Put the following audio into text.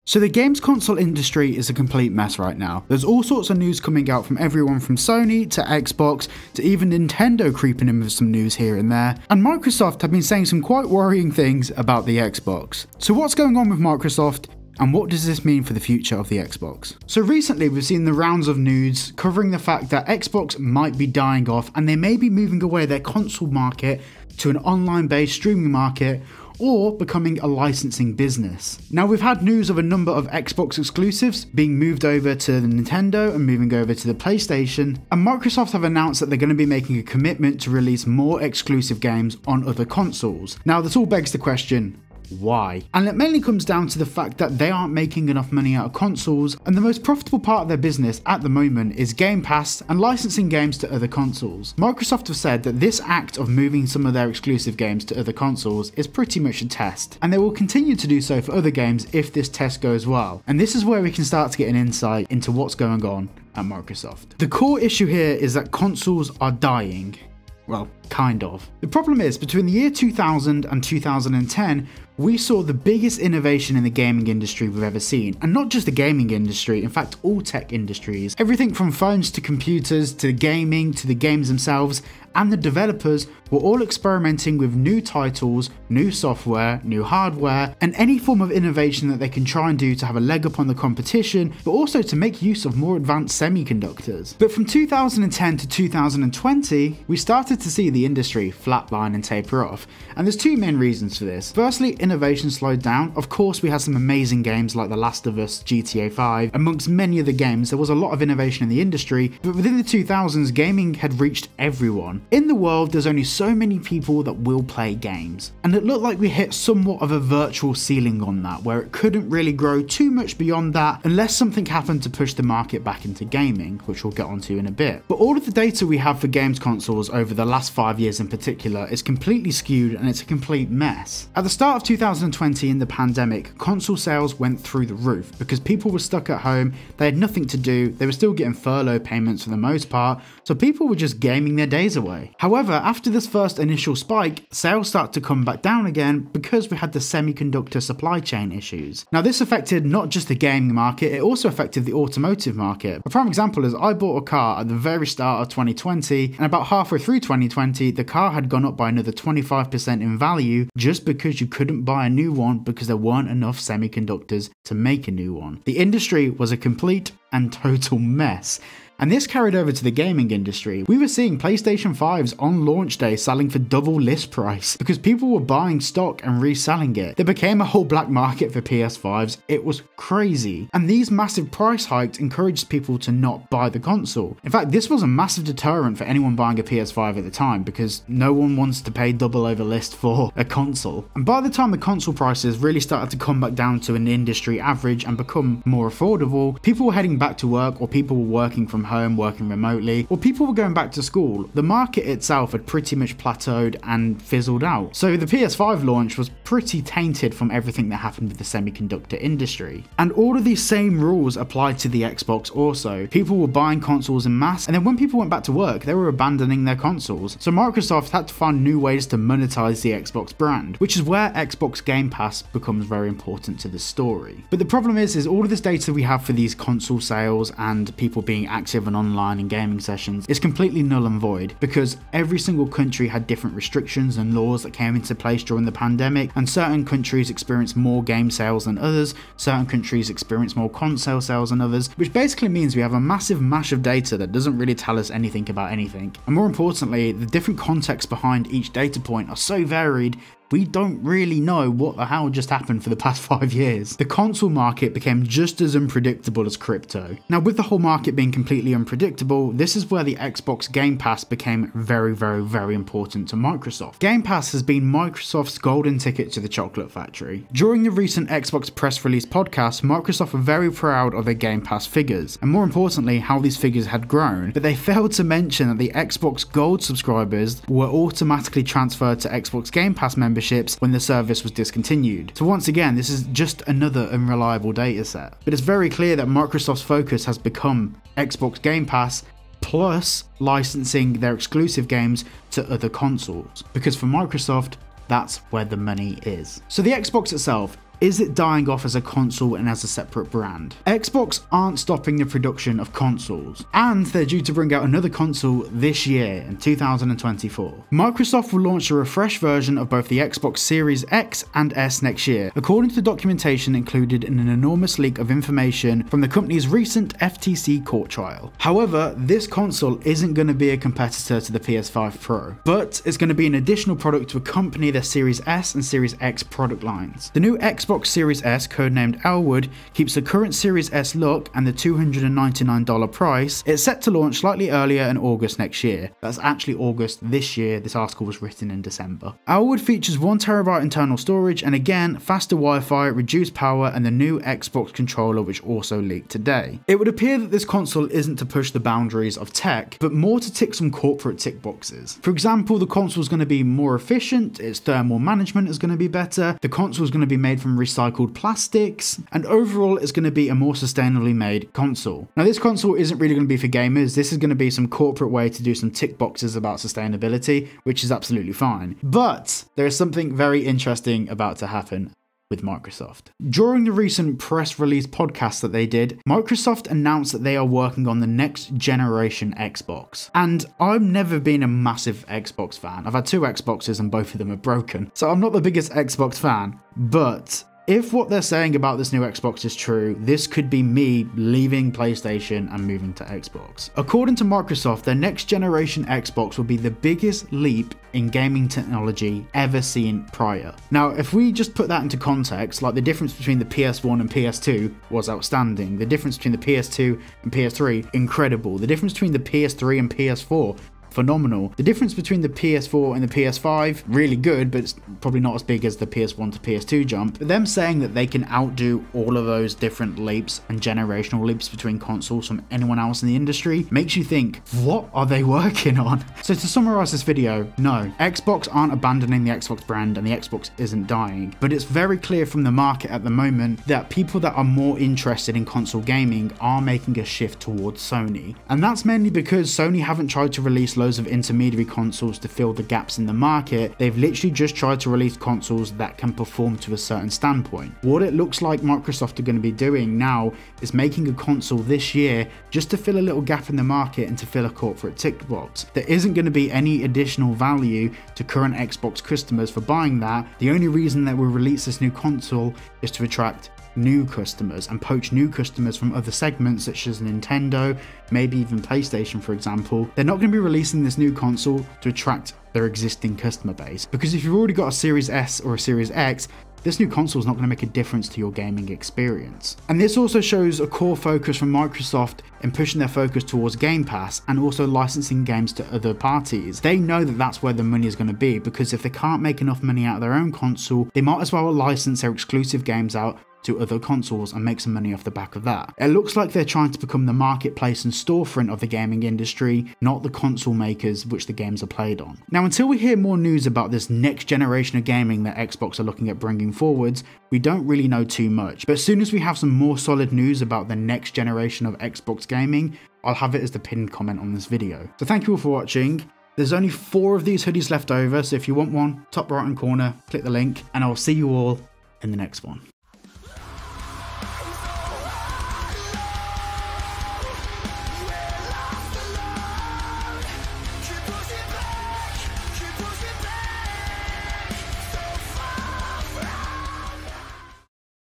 So the games console industry is a complete mess right now. There's all sorts of news coming out from everyone from Sony to Xbox to even Nintendo creeping in with some news here and there. And Microsoft have been saying some quite worrying things about the Xbox. So what's going on with Microsoft? And what does this mean for the future of the Xbox? So recently we've seen the rounds of news covering the fact that Xbox might be dying off and they may be moving away their console market to an online-based streaming market or becoming a licensing business. Now we've had news of a number of Xbox exclusives being moved over to the Nintendo and moving over to the PlayStation, and Microsoft have announced that they're going to be making a commitment to release more exclusive games on other consoles. Now this all begs the question, why? And it mainly comes down to the fact that they aren't making enough money out of consoles, and the most profitable part of their business at the moment is Game Pass and licensing games to other consoles. Microsoft have said that this act of moving some of their exclusive games to other consoles is pretty much a test, and they will continue to do so for other games if this test goes well. And this is where we can start to get an insight into what's going on at Microsoft. The core issue here is that consoles are dying. Well, kind of. The problem is, between the year 2000 and 2010, we saw the biggest innovation in the gaming industry we've ever seen. And not just the gaming industry, in fact all tech industries. Everything from phones to computers to gaming to the games themselves, and the developers were all experimenting with new titles, new software, new hardware, and any form of innovation that they can try and do to have a leg up on the competition, but also to make use of more advanced semiconductors. But from 2010 to 2020, we started to see the industry flatline and taper off, and there's two main reasons for this. Firstly, innovation slowed down. Of course, we had some amazing games like The Last of Us, GTA 5, amongst many other games. There was a lot of innovation in the industry, but within the 2000s, gaming had reached everyone. In the world, there's only so many people that will play games, and it looked like we hit somewhat of a virtual ceiling on that, where it couldn't really grow too much beyond that unless something happened to push the market back into gaming, which we'll get onto in a bit. But all of the data we have for games consoles over the last 5 years in particular is completely skewed, and it's a complete mess. At the start of 2020 in the pandemic, console sales went through the roof because people were stuck at home, they had nothing to do, they were still getting furlough payments for the most part, so people were just gaming their days away. However, after this first initial spike, sales started to come back down again because we had the semiconductor supply chain issues. Now this affected not just the gaming market, it also affected the automotive market. A prime example is I bought a car at the very start of 2020, and about halfway through 2020, the car had gone up by another 25% in value just because you couldn't buy a new one because there weren't enough semiconductors to make a new one. The industry was a complete and total mess. And this carried over to the gaming industry. We were seeing PlayStation 5s on launch day selling for double list price because people were buying stock and reselling it. There became a whole black market for PS5s. It was crazy. And these massive price hikes encouraged people to not buy the console. In fact, this was a massive deterrent for anyone buying a PS5 at the time because no one wants to pay double over list for a console. And by the time the console prices really started to come back down to an industry average and become more affordable, people were heading back to work, or people were working from home, working remotely, or people were going back to school. The market itself had pretty much plateaued and fizzled out. So the PS5 launch was pretty tainted from everything that happened with the semiconductor industry. And all of these same rules applied to the Xbox also. People were buying consoles en masse, and then when people went back to work, they were abandoning their consoles. So Microsoft had to find new ways to monetize the Xbox brand, which is where Xbox Game Pass becomes very important to the story. But the problem is all of this data we have for these console sales and people being active and online and gaming sessions is completely null and void because every single country had different restrictions and laws that came into place during the pandemic, and certain countries experienced more game sales than others, certain countries experienced more console sales than others, which basically means we have a massive mash of data that doesn't really tell us anything about anything. And more importantly, the different contexts behind each data point are so varied, we don't really know what the hell just happened for the past 5 years. The console market became just as unpredictable as crypto. Now, with the whole market being completely unpredictable, this is where the Xbox Game Pass became very, very, very important to Microsoft. Game Pass has been Microsoft's golden ticket to the chocolate factory. During the recent Xbox press release podcast, Microsoft were very proud of their Game Pass figures, and more importantly, how these figures had grown, but they failed to mention that the Xbox Gold subscribers were automatically transferred to Xbox Game Pass members when the service was discontinued. So once again, this is just another unreliable data set. But it's very clear that Microsoft's focus has become Xbox Game Pass plus licensing their exclusive games to other consoles. Because for Microsoft, that's where the money is. So the Xbox itself, Is it dying off as a console and as a separate brand? Xbox aren't stopping the production of consoles, and they're due to bring out another console this year in 2024. Microsoft will launch a refreshed version of both the Xbox Series X and S next year, according to documentation included in an enormous leak of information from the company's recent FTC court trial. However, this console isn't going to be a competitor to the PS5 Pro, but it's going to be an additional product to accompany their Series S and Series X product lines. The new Xbox Series S, codenamed Elwood, keeps the current Series S look and the $299 price. It's set to launch slightly earlier in August next year. That's actually August this year. This article was written in December. Elwood features 1TB internal storage and again, faster Wi-Fi, reduced power, and the new Xbox controller, which also leaked today. It would appear that this console isn't to push the boundaries of tech, but more to tick some corporate tick boxes. For example, the console is going to be more efficient, its thermal management is going to be better, the console is going to be made from recycled plastics, and overall it's going to be a more sustainably made console. Now, this console isn't really going to be for gamers. This is going to be some corporate way to do some tick boxes about sustainability, which is absolutely fine. But there is something very interesting about to happen with Microsoft. During the recent press release podcast that they did, Microsoft announced that they are working on the next generation Xbox. And I've never been a massive Xbox fan. I've had 2 Xboxes and both of them are broken. So I'm not the biggest Xbox fan, but if what they're saying about this new Xbox is true, this could be me leaving PlayStation and moving to Xbox. According to Microsoft, their next generation Xbox will be the biggest leap in gaming technology ever seen prior. Now, if we just put that into context, like the difference between the PS1 and PS2 was outstanding. The difference between the PS2 and PS3, incredible. The difference between the PS3 and PS4, phenomenal. The difference between the PS4 and the PS5, really good, but it's probably not as big as the PS1 to PS2 jump. But them saying that they can outdo all of those different leaps and generational leaps between consoles from anyone else in the industry makes you think, what are they working on? So to summarize this video, no, Xbox aren't abandoning the Xbox brand and the Xbox isn't dying, but it's very clear from the market at the moment that people that are more interested in console gaming are making a shift towards Sony. And that's mainly because Sony haven't tried to release loads of intermediary consoles to fill the gaps in the market. They've literally just tried to release consoles that can perform to a certain standpoint. What it looks like Microsoft are going to be doing now is making a console this year just to fill a little gap in the market and to fill a corporate tick box. There isn't going to be any additional value to current Xbox customers for buying that. The only reason that we'll release this new console is to attract new customers and poach new customers from other segments such as Nintendo, maybe even PlayStation for example. They're not going to be releasing this new console to attract their existing customer base, because if you've already got a Series S or a Series X, this new console is not going to make a difference to your gaming experience. And this also shows a core focus from Microsoft in pushing their focus towards Game Pass and also licensing games to other parties. They know that that's where the money is going to be, because if they can't make enough money out of their own console, they might as well license their exclusive games out to other consoles and make some money off the back of that. It looks like they're trying to become the marketplace and storefront of the gaming industry, not the console makers which the games are played on. Now, until we hear more news about this next generation of gaming that Xbox are looking at bringing forwards, we don't really know too much. But as soon as we have some more solid news about the next generation of Xbox gaming, I'll have it as the pinned comment on this video. So thank you all for watching. There's only 4 of these hoodies left over, so if you want one, top right hand corner, click the link, and I'll see you all in the next one.